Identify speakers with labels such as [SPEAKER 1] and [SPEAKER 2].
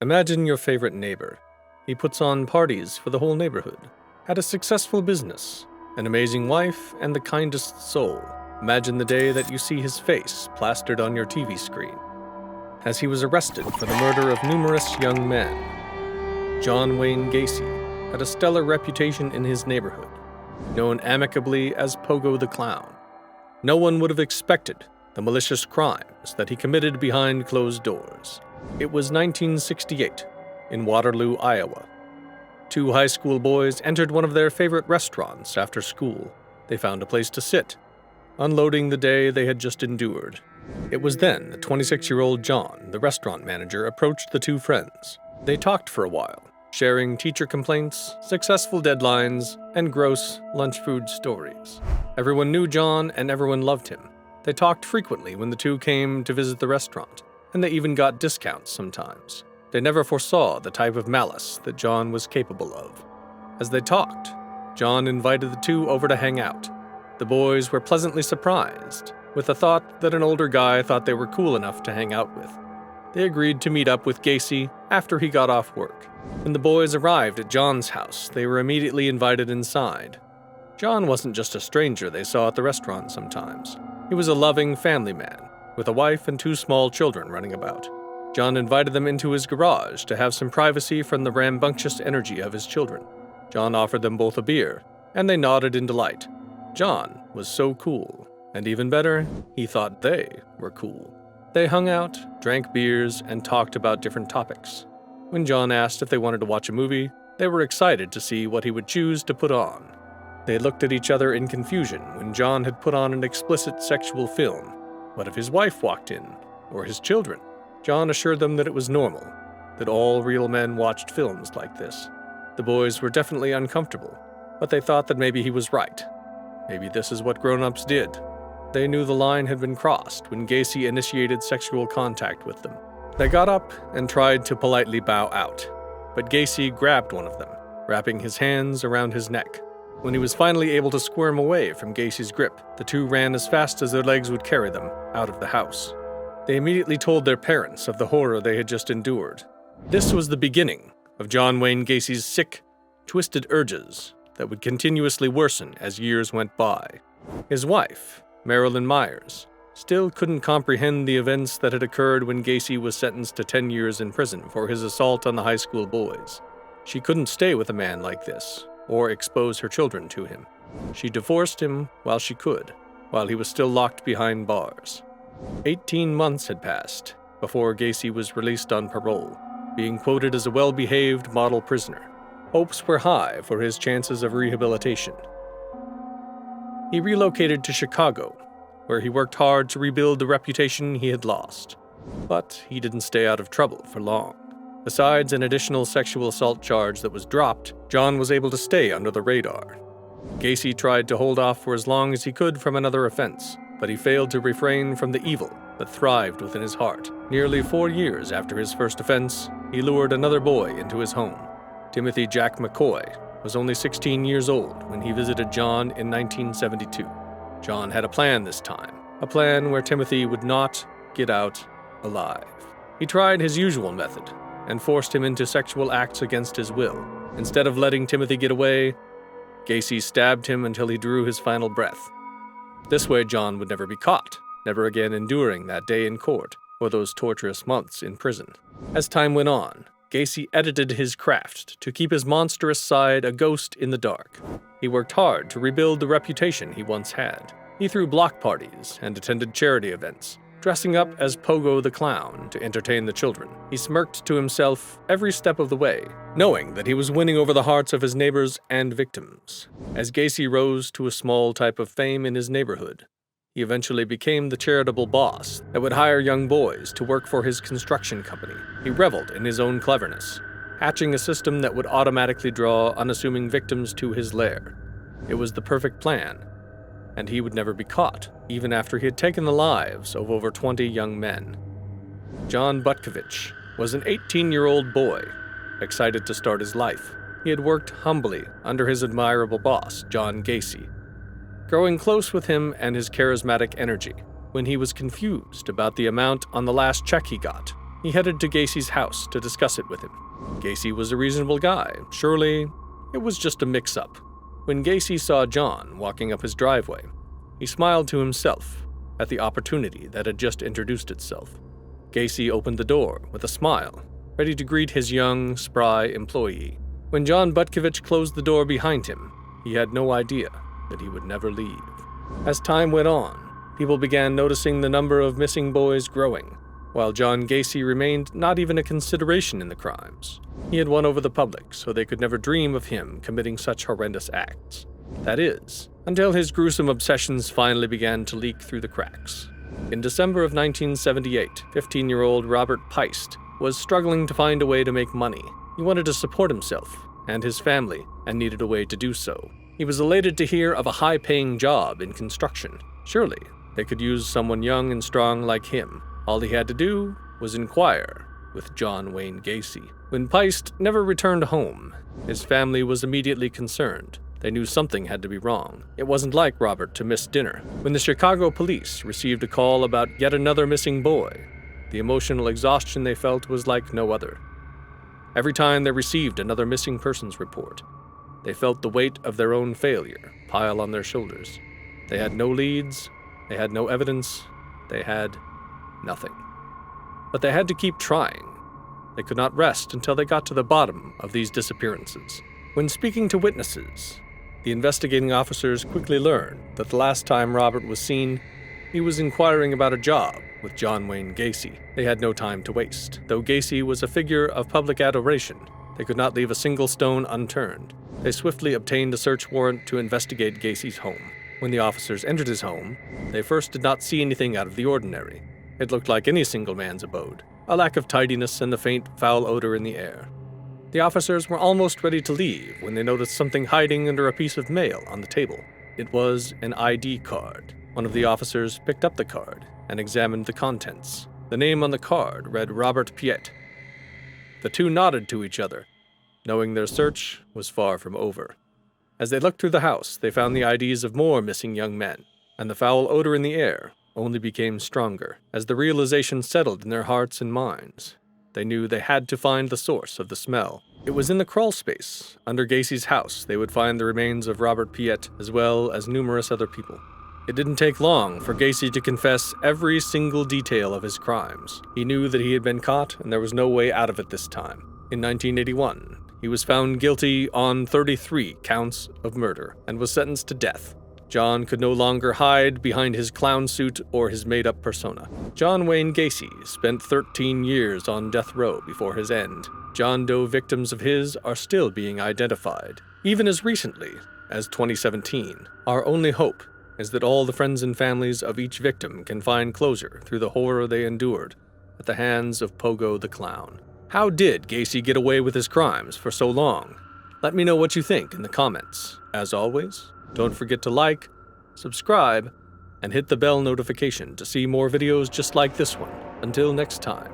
[SPEAKER 1] Imagine your favorite neighbor. He puts on parties for the whole neighborhood, had a successful business, an amazing wife, and the kindest soul. Imagine the day that you see his face plastered on your TV screen, as he was arrested for the murder of numerous young men. Jhon Wayne Gacy had a stellar reputation in his neighborhood, known amicably as Pogo the Clown. No one would have expected the malicious crimes that he committed behind closed doors. It was 1968 in Waterloo, Iowa. Two high school boys entered one of their favorite restaurants after school. They found a place to sit, unloading the day they had just endured. It was then that 26-year-old John, the restaurant manager, approached the two friends. They talked for a while, sharing teacher complaints, successful deadlines, and gross lunch food stories. Everyone knew John and everyone loved him. They talked frequently when the two came to visit the restaurant, and they even got discounts sometimes. They never foresaw the type of malice that John was capable of. As they talked, John invited the two over to hang out. The boys were pleasantly surprised with the thought that an older guy thought they were cool enough to hang out with. They agreed to meet up with Gacy after he got off work. When the boys arrived at John's house, they were immediately invited inside. John wasn't just a stranger they saw at the restaurant sometimes. He was a loving family man, with a wife and two small children running about. John invited them into his garage to have some privacy from the rambunctious energy of his children. John offered them both a beer, and they nodded in delight. John was so cool, and even better, he thought they were cool. They hung out, drank beers, and talked about different topics. When John asked if they wanted to watch a movie, they were excited to see what he would choose to put on. They looked at each other in confusion when John had put on an explicit sexual film. What if his wife walked in, or his children? John assured them that it was normal, that all real men watched films like this. The boys were definitely uncomfortable, but they thought that maybe he was right. Maybe this is what grown-ups did. They knew the line had been crossed when Gacy initiated sexual contact with them. They got up and tried to politely bow out, but Gacy grabbed one of them, wrapping his hands around his neck. When he was finally able to squirm away from Gacy's grip, the two ran as fast as their legs would carry them out of the house. They immediately told their parents of the horror they had just endured. This was the beginning of Jhon Wayne Gacy's sick, twisted urges that would continuously worsen as years went by. His wife, Marilyn Myers, still couldn't comprehend the events that had occurred when Gacy was sentenced to 10 years in prison for his assault on the high school boys. She couldn't stay with a man like this, or expose her children to him. She divorced him while she could, while he was still locked behind bars. 18 months had passed before Gacy was released on parole, being quoted as a well-behaved model prisoner. Hopes were high for his chances of rehabilitation. He relocated to Chicago, where he worked hard to rebuild the reputation he had lost. But he didn't stay out of trouble for long. Besides an additional sexual assault charge that was dropped, John was able to stay under the radar. Gacy tried to hold off for as long as he could from another offense, but he failed to refrain from the evil that thrived within his heart. Nearly 4 years after his first offense, he lured another boy into his home. Timothy Jack McCoy was only 16 years old when he visited John in 1972. John had a plan this time, a plan where Timothy would not get out alive. He tried his usual method and forced him into sexual acts against his will. Instead of letting Timothy get away, Gacy stabbed him until he drew his final breath. This way, John would never be caught, never again enduring that day in court or those torturous months in prison. As time went on, Gacy edited his craft to keep his monstrous side a ghost in the dark. He worked hard to rebuild the reputation he once had. He threw block parties and attended charity events, dressing up as Pogo the Clown to entertain the children. He smirked to himself every step of the way, knowing that he was winning over the hearts of his neighbors and victims. As Gacy rose to a small type of fame in his neighborhood, he eventually became the charitable boss that would hire young boys to work for his construction company. He reveled in his own cleverness, hatching a system that would automatically draw unassuming victims to his lair. It was the perfect plan, and he would never be caught, even after he had taken the lives of over 20 young men. John Butkovich was an 18-year-old boy, excited to start his life. He had worked humbly under his admirable boss, Jhon Gacy, growing close with him and his charismatic energy. When he was confused about the amount on the last check he got, He headed to Gacy's house to discuss it with him. Gacy was a reasonable guy. Surely, it was just a mix-up. When Gacy saw Jhon walking up his driveway, he smiled to himself at the opportunity that had just introduced itself. Gacy opened the door with a smile, ready to greet his young, spry employee. When John Butkovich closed the door behind him, he had no idea that he would never leave. As time went on, people began noticing the number of missing boys growing, while Jhon Gacy remained not even a consideration in the crimes. He had won over the public, so they could never dream of him committing such horrendous acts. That is, until his gruesome obsessions finally began to leak through the cracks. In December of 1978, 15-year-old Robert Peist was struggling to find a way to make money. He wanted to support himself and his family and needed a way to do so. He was elated to hear of a high-paying job in construction. Surely, they could use someone young and strong like him. All he had to do was inquire with Jhon Wayne Gacy. When Peist never returned home, his family was immediately concerned. They knew something had to be wrong. It wasn't like Robert to miss dinner. When the Chicago police received a call about yet another missing boy, the emotional exhaustion they felt was like no other. Every time they received another missing persons report, they felt the weight of their own failure pile on their shoulders. They had no leads, they had no evidence, they had nothing. But they had to keep trying. They could not rest until they got to the bottom of these disappearances. When speaking to witnesses, the investigating officers quickly learned that the last time Robert was seen, he was inquiring about a job with Jhon Wayne Gacy. They had no time to waste. Though Gacy was a figure of public adoration, they could not leave a single stone unturned. They swiftly obtained a search warrant to investigate Gacy's home. When the officers entered his home, they first did not see anything out of the ordinary. It looked like any single man's abode, a lack of tidiness and the faint, foul odor in the air. The officers were almost ready to leave when they noticed something hiding under a piece of mail on the table. It was an ID card. One of the officers picked up the card and examined the contents. The name on the card read Robert Piet. The two nodded to each other, knowing their search was far from over. As they looked through the house, they found the IDs of more missing young men, and the foul odor in the air only became stronger as the realization settled in their hearts and minds. They knew they had to find the source of the smell. It was in the crawl space under Gacy's house they would find the remains of Robert Piet, as well as numerous other people. It didn't take long for Gacy to confess every single detail of his crimes. He knew that he had been caught, and there was no way out of it this time. In 1981, he was found guilty on 33 counts of murder and was sentenced to death. Jhon could no longer hide behind his clown suit or his made-up persona. Jhon Wayne Gacy spent 13 years on death row before his end. John Doe victims of his are still being identified, even as recently as 2017. Our only hope is that all the friends and families of each victim can find closure through the horror they endured at the hands of Pogo the Clown. How did Gacy get away with his crimes for so long? Let me know what you think in the comments. As always, don't forget to like, subscribe, and hit the bell notification to see more videos just like this one. Until next time.